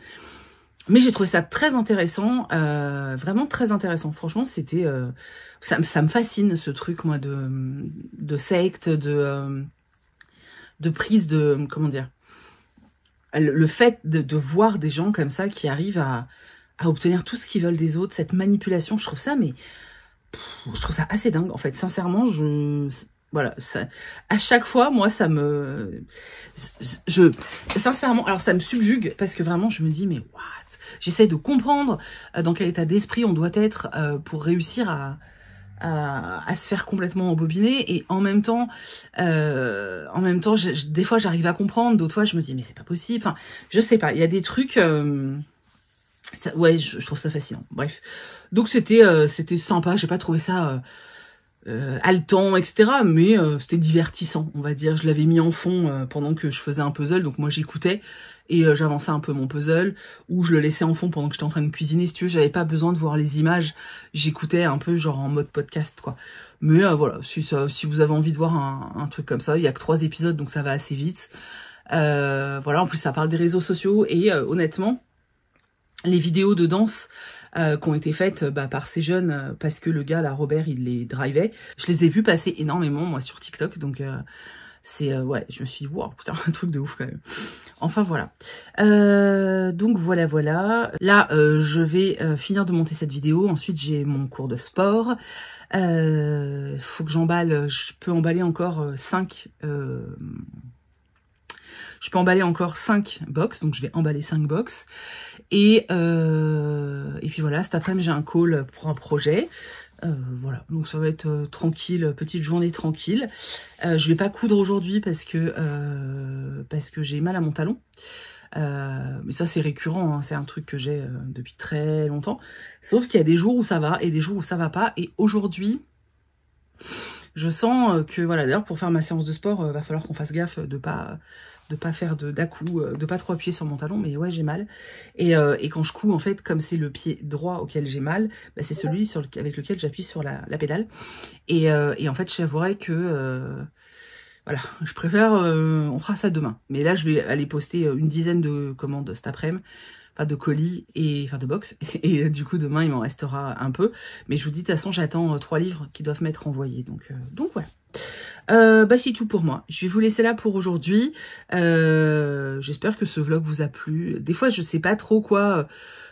Mais j'ai trouvé ça très intéressant, vraiment très intéressant. Franchement, c'était, ça me fascine ce truc moi de secte, de prise de, comment dire, le fait de voir des gens comme ça qui arrivent à obtenir tout ce qu'ils veulent des autres, cette manipulation, je trouve ça, mais je trouve ça assez dingue en fait. Sincèrement, voilà, ça, à chaque fois, moi, ça me, sincèrement, alors ça me subjugue parce que vraiment, je me dis mais what? J'essaie de comprendre dans quel état d'esprit on doit être pour réussir à se faire complètement embobiner, et en même temps, des fois j'arrive à comprendre, d'autres fois je me dis mais c'est pas possible. Enfin, je sais pas, il y a des trucs, ouais, je trouve ça fascinant. Bref, donc c'était sympa. J'ai pas trouvé ça haletant, etc. Mais c'était divertissant, on va dire. Je l'avais mis en fond pendant que je faisais un puzzle, donc moi j'écoutais et j'avançais un peu mon puzzle, ou je le laissais en fond pendant que j'étais en train de cuisiner. Si tu veux, j'avais pas besoin de voir les images, j'écoutais un peu genre en mode podcast quoi. Mais voilà, si vous avez envie de voir un truc comme ça, il y a que 3 épisodes, donc ça va assez vite. Voilà, en plus ça parle des réseaux sociaux, et honnêtement, les vidéos de danse qui ont été faites par ces jeunes, parce que le gars là, Robert, il les drivait. Je les ai vus passer énormément moi sur TikTok, donc c'est ouais, je me suis dit wow, putain, un truc de ouf quand même. Enfin voilà. Donc voilà. Là, je vais finir de monter cette vidéo. Ensuite, j'ai mon cours de sport. Faut que j'emballe. Je peux emballer encore 5. Je peux emballer encore 5 box, donc je vais emballer 5 box. Et puis voilà, cet après-midi j'ai un call pour un projet. Voilà, donc ça va être tranquille, petite journée tranquille. Je vais pas coudre aujourd'hui parce que j'ai mal à mon talon. Mais ça c'est récurrent, hein, c'est un truc que j'ai depuis très longtemps. Sauf qu'il y a des jours où ça va et des jours où ça va pas. Et aujourd'hui, je sens que voilà, d'ailleurs pour faire ma séance de sport, va falloir qu'on fasse gaffe de pas faire d'à-coups, de pas trop appuyer sur mon talon, mais ouais, j'ai mal. Et quand je couds, en fait, comme c'est le pied droit auquel j'ai mal, bah, c'est celui avec lequel j'appuie sur la pédale. Et en fait, j'avouerais que voilà, je préfère, on fera ça demain. Mais là, je vais aller poster une dizaine de commandes cet après-midi, enfin de colis, et enfin de box. Et du coup, demain, il m'en restera un peu. Mais je vous dis, de toute façon, j'attends 3 livres qui doivent m'être envoyés. Donc voilà. Bah c'est tout pour moi. Je vais vous laisser là pour aujourd'hui. J'espère que ce vlog vous a plu. Des fois je sais pas trop quoi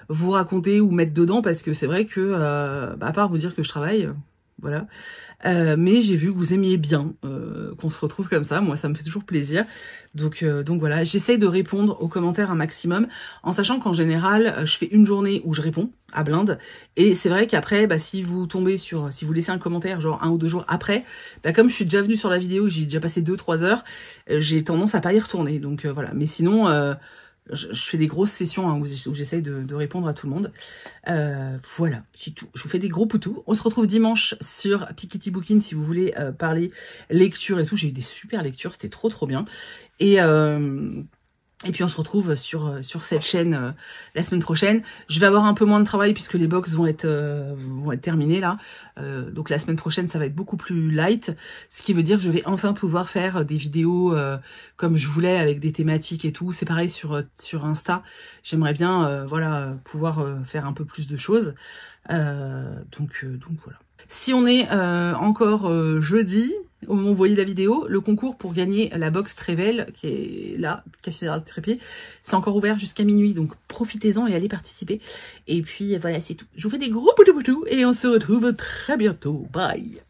vous raconter ou mettre dedans, parce que c'est vrai que à part vous dire que je travaille, voilà. Mais j'ai vu que vous aimiez bien qu'on se retrouve comme ça. Moi, ça me fait toujours plaisir. Donc voilà, j'essaye de répondre aux commentaires un maximum, en sachant qu'en général, je fais une journée où je réponds à blinde. Et c'est vrai qu'après, si vous tombez sur, si vous laissez un commentaire genre 1 ou 2 jours après, comme je suis déjà venue sur la vidéo, j'ai déjà passé 2-3 heures, j'ai tendance à pas y retourner. Donc voilà. Mais sinon, je fais des grosses sessions où j'essaye de répondre à tout le monde. Voilà, c'est tout. Je vous fais des gros poutous. On se retrouve dimanche sur Piketty Booking si vous voulez parler lecture et tout. J'ai eu des super lectures, c'était trop bien. Et puis on se retrouve sur cette chaîne la semaine prochaine. Je vais avoir un peu moins de travail puisque les box vont être terminées là. Donc la semaine prochaine, ça va être beaucoup plus light. Ce qui veut dire que je vais enfin pouvoir faire des vidéos comme je voulais, avec des thématiques et tout. C'est pareil sur Insta. J'aimerais bien voilà, pouvoir faire un peu plus de choses. Donc voilà. Si on est encore jeudi, au moment où vous voyez la vidéo, le concours pour gagner la box Trevel, qui est là, cachée dans le trépied, c'est encore ouvert jusqu'à minuit, donc profitez-en et allez participer. Et puis voilà, c'est tout. Je vous fais des gros poutous et on se retrouve très bientôt. Bye!